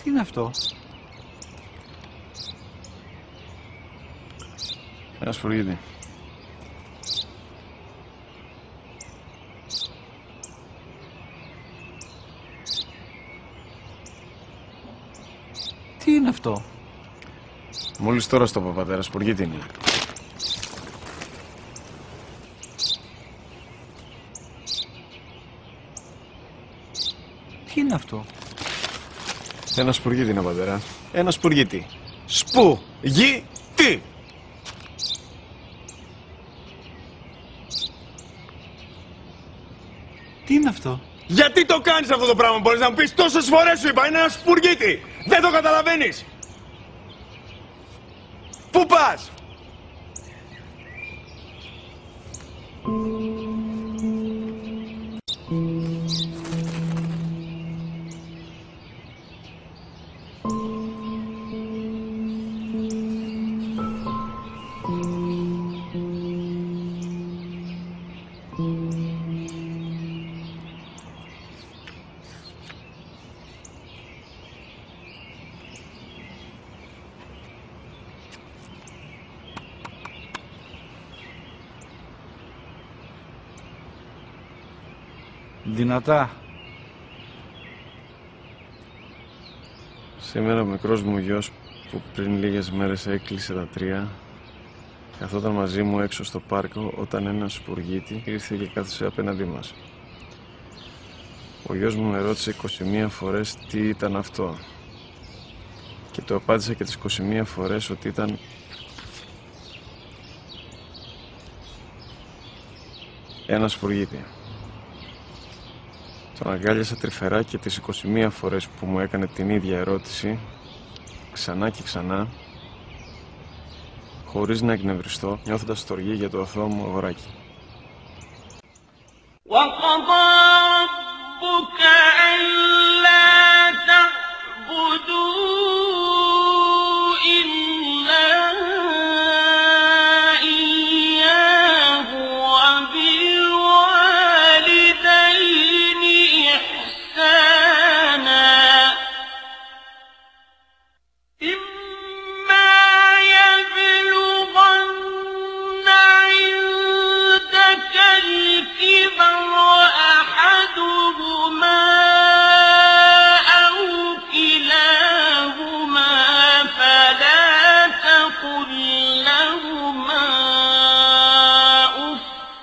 Τι είναι αυτό? Ένα σπουργίτη. Τι είναι αυτό? Μόλις τώρα στο είπα, πατέρα, σπουργίτη είναι. Τι είναι αυτό? Ένα σπουργίτη είναι, πατέρα. Ένα σπουργίτη. Σπου-γι-τι! Τι είναι αυτό? Γιατί το κάνεις αυτό το πράγμα, μπορείς να μου πεις? Τόσες φορές σου είπα, είναι ένα σπουργίτη! Δεν το καταλαβαίνεις! Πού πας? Δυνατά. Σήμερα ο μικρός μου γιος που πριν λίγες μέρες έκλεισε τα 3 καθόταν μαζί μου έξω στο πάρκο όταν ένα σπουργίτη ήρθε και κάθισε απέναντί μας. Ο γιος μου με ρώτησε 21 φορές τι ήταν αυτό και το απάντησα και τις 21 φορές ότι ήταν ένα σπουργίτη. Τον αγκάλιασα τρυφερά και τις 21 φορές που μου έκανε την ίδια ερώτηση, ξανά και ξανά, χωρίς να εκνευριστώ, νιώθοντας στοργή για το αθώο μου αγοράκι. وَقَضَى رَبُّكَ أَلَّا تَعْبُدُوا